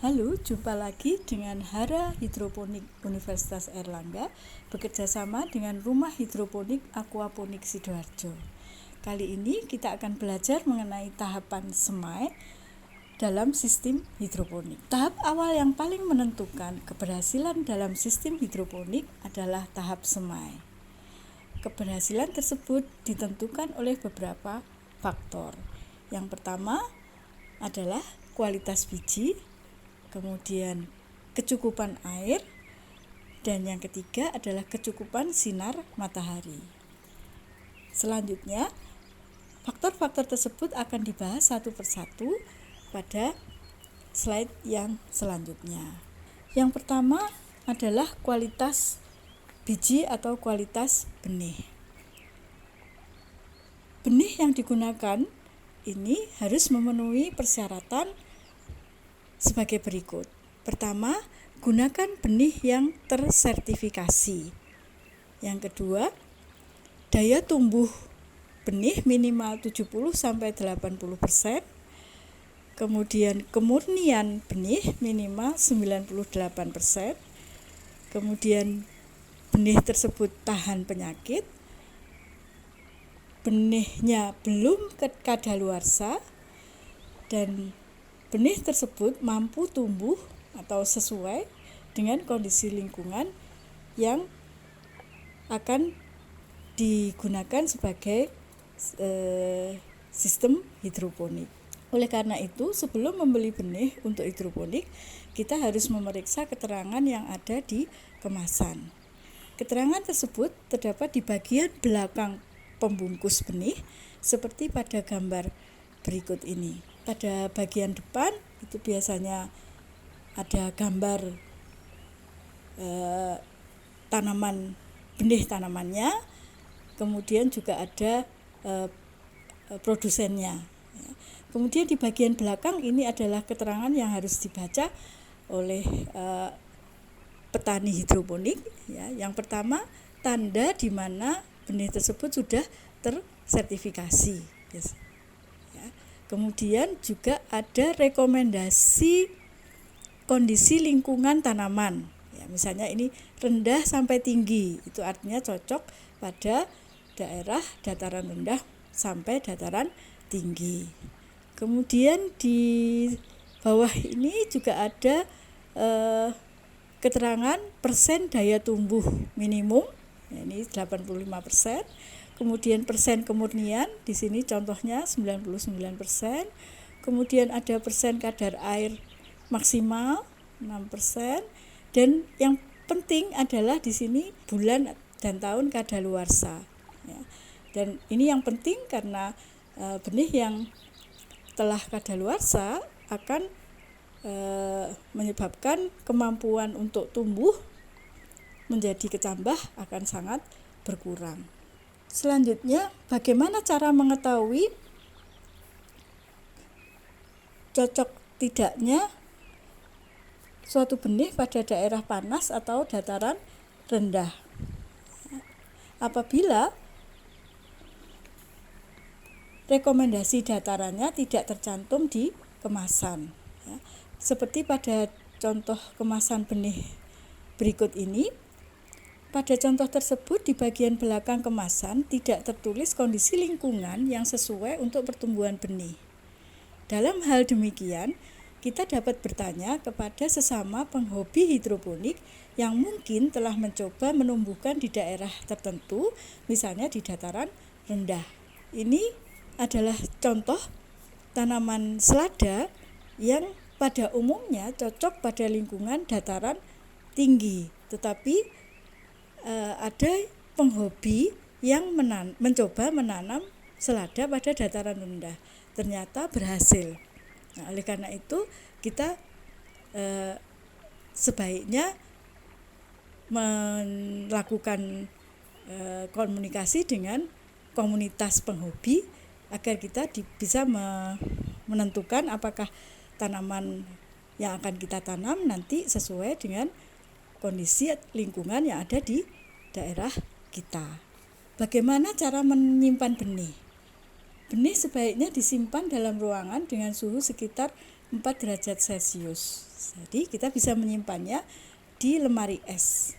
Halo, jumpa lagi dengan Hara Hidroponik Universitas Airlangga bekerja sama dengan Rumah Hidroponik Aquaponik Sidoarjo. Kali ini kita akan belajar mengenai tahapan semai dalam sistem hidroponik. Tahap awal yang paling menentukan keberhasilan dalam sistem hidroponik adalah tahap semai. Keberhasilan tersebut ditentukan oleh beberapa faktor. Yang pertama adalah kualitas biji, kemudian kecukupan air, dan yang ketiga adalah kecukupan sinar matahari. Selanjutnya, faktor-faktor tersebut akan dibahas satu persatu pada slide yang selanjutnya. Yang pertama adalah kualitas biji atau kualitas benih. Benih yang digunakan ini harus memenuhi persyaratan sebagai berikut. Pertama, gunakan benih yang tersertifikasi. Yang kedua, daya tumbuh benih minimal 70-80%. Kemudian kemurnian benih minimal 98%. Kemudian benih tersebut tahan penyakit. Benihnya belum kadaluarsa dan benih tersebut mampu tumbuh atau sesuai dengan kondisi lingkungan yang akan digunakan sebagai sistem hidroponik. Oleh karena itu, sebelum membeli benih untuk hidroponik, kita harus memeriksa keterangan yang ada di kemasan. Keterangan tersebut terdapat di bagian belakang pembungkus benih seperti pada gambar berikut ini. Pada bagian depan itu biasanya ada gambar tanaman, benih tanamannya, kemudian juga ada produsennya. Kemudian di bagian belakang ini adalah keterangan yang harus dibaca oleh petani hidroponik. Ya. Yang pertama, tanda di mana benih tersebut sudah tersertifikasi. Yes. Kemudian juga ada rekomendasi kondisi lingkungan tanaman. Ya, misalnya ini rendah sampai tinggi, itu artinya cocok pada daerah dataran rendah sampai dataran tinggi. Kemudian di bawah ini juga ada keterangan persen daya tumbuh minimum, ya, ini 85%. Kemudian persen kemurnian, di sini contohnya 99%. Kemudian ada persen kadar air maksimal 6%. Dan yang penting adalah di sini bulan dan tahun kadaluarsa. Ya. Dan ini yang penting karena benih yang telah kadaluarsa akan menyebabkan kemampuan untuk tumbuh menjadi kecambah akan sangat berkurang. Selanjutnya, bagaimana cara mengetahui cocok tidaknya suatu benih pada daerah panas atau dataran rendah? Apabila rekomendasi datarannya tidak tercantum di kemasan, ya. Seperti pada contoh kemasan benih berikut ini. Pada contoh tersebut di bagian belakang kemasan tidak tertulis kondisi lingkungan yang sesuai untuk pertumbuhan benih. Dalam hal demikian, kita dapat bertanya kepada sesama penghobi hidroponik yang mungkin telah mencoba menumbuhkan di daerah tertentu, misalnya di dataran rendah. Ini adalah contoh tanaman selada yang pada umumnya cocok pada lingkungan dataran tinggi, tetapi ada penghobi yang mencoba menanam selada pada dataran rendah, ternyata berhasil. Nah, oleh karena itu kita sebaiknya melakukan komunikasi dengan komunitas penghobi agar kita bisa menentukan apakah tanaman yang akan kita tanam nanti sesuai dengan kondisi lingkungan yang ada di daerah kita. Bagaimana cara menyimpan benih? Benih sebaiknya disimpan dalam ruangan dengan suhu sekitar 4 derajat Celcius. Jadi kita bisa menyimpannya di lemari es.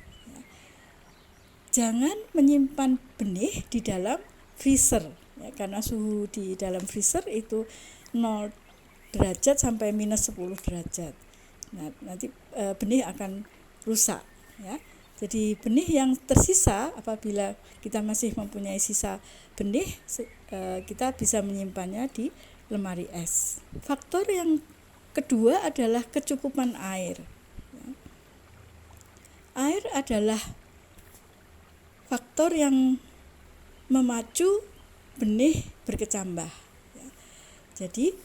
Jangan menyimpan benih di dalam freezer, ya, karena suhu di dalam freezer itu 0 derajat sampai minus 10 derajat. Nah, nanti benih akan rusak, ya. Jadi benih yang tersisa, apabila kita masih mempunyai sisa benih, kita bisa menyimpannya di lemari es. Faktor yang kedua adalah kecukupan air. Air adalah faktor yang memacu benih berkecambah. Jadi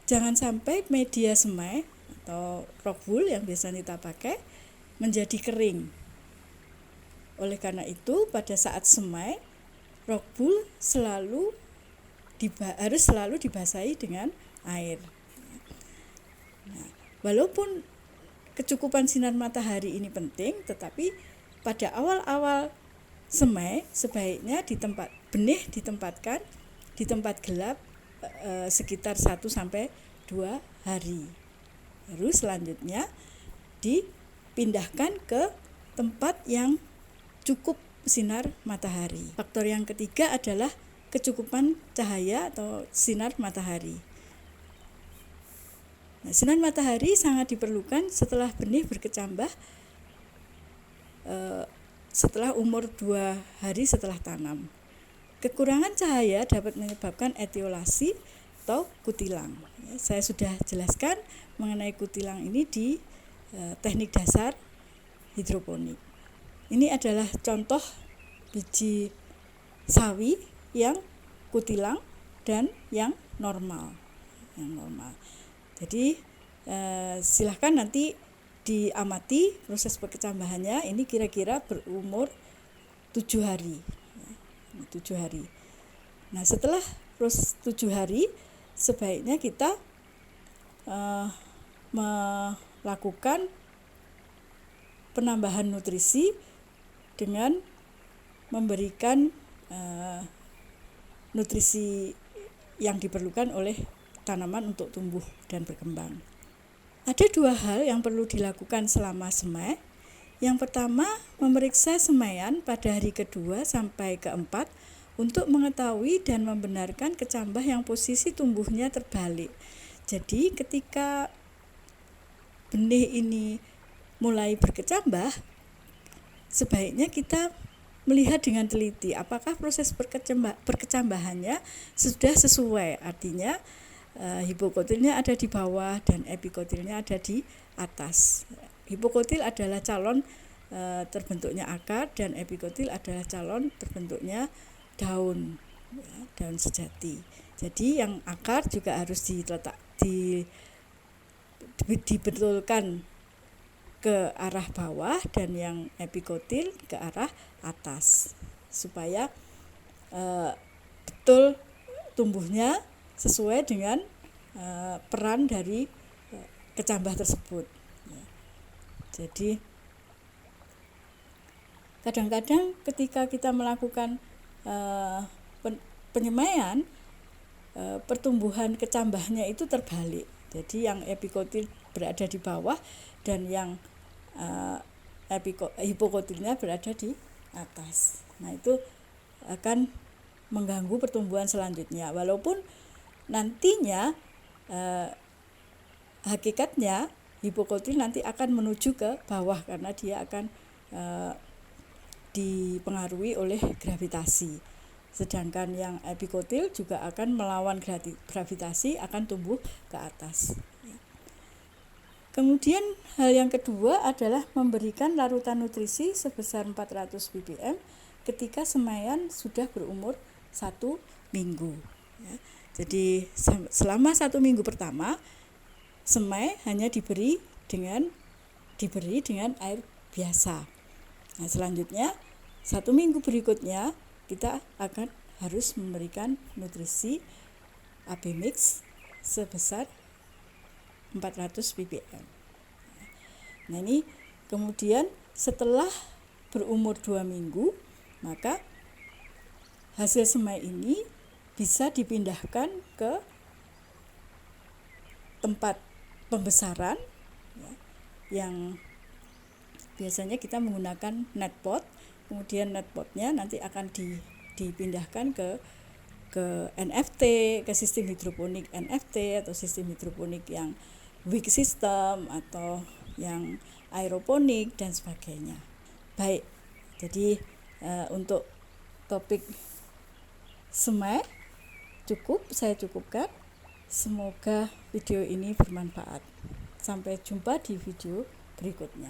jangan sampai media semai atau rock wool yang biasa kita pakai menjadi kering. Oleh karena itu pada saat semai, rock wool harus selalu dibasahi dengan air. Nah, walaupun kecukupan sinar matahari ini penting, tetapi pada awal-awal semai sebaiknya benih ditempatkan di tempat gelap sekitar 1-2 hari. Baru selanjutnya dipindahkan ke tempat yang cukup sinar matahari. Faktor yang ketiga adalah kecukupan cahaya atau sinar matahari. Nah, sinar matahari sangat diperlukan setelah benih berkecambah setelah umur 2 hari setelah tanam. Kekurangan cahaya dapat menyebabkan etiolasi atau kutilang. Saya sudah jelaskan mengenai kutilang ini di teknik dasar hidroponik. Ini adalah contoh biji sawi yang kutilang dan yang normal. Jadi silahkan nanti diamati proses perkecambahannya. Ini kira-kira berumur 7 hari. 7 hari. Nah, setelah proses 7 hari sebaiknya kita melakukan penambahan nutrisi dengan memberikan nutrisi yang diperlukan oleh tanaman untuk tumbuh dan berkembang. Ada 2 hal yang perlu dilakukan selama semai. Yang pertama, memeriksa semaian pada hari kedua sampai keempat untuk mengetahui dan membenarkan kecambah yang posisi tumbuhnya terbalik. Jadi ketika benih ini mulai berkecambah, sebaiknya kita melihat dengan teliti apakah proses perkecambahannya sudah sesuai. Artinya hipokotilnya ada di bawah dan epikotilnya ada di atas. Hipokotil adalah calon terbentuknya akar dan epikotil adalah calon terbentuknya daun, daun sejati. Jadi yang akar juga harus dibetulkan ke arah bawah dan yang epikotil ke arah atas supaya betul tumbuhnya sesuai dengan peran dari kecambah tersebut. Jadi kadang-kadang ketika kita melakukan penyemaian, pertumbuhan kecambahnya itu terbalik. Jadi yang epikotil berada di bawah dan yang hipokotilnya berada di atas. Nah, itu akan mengganggu pertumbuhan selanjutnya. Walaupun nantinya hakikatnya hipokotil nanti akan menuju ke bawah karena dia akan dipengaruhi oleh gravitasi. Sedangkan yang epikotil juga akan melawan gravitasi, akan tumbuh ke atas. Kemudian hal yang kedua adalah memberikan larutan nutrisi sebesar 400 ppm ketika semaian sudah berumur 1 minggu. Jadi selama 1 minggu pertama semai hanya diberi dengan air biasa. Nah, selanjutnya 1 minggu berikutnya kita akan harus memberikan nutrisi AB mix sebesar 400 ppm. Nah, ini kemudian setelah berumur 2 minggu, maka hasil semai ini bisa dipindahkan ke tempat pembesaran ya, yang biasanya kita menggunakan net pot. Kemudian net potnya nanti akan dipindahkan ke NFT, ke sistem hidroponik NFT atau sistem hidroponik yang weak system atau yang aeroponik dan sebagainya. Baik, jadi untuk topik semai saya cukupkan. Semoga video ini bermanfaat. Sampai jumpa di video berikutnya.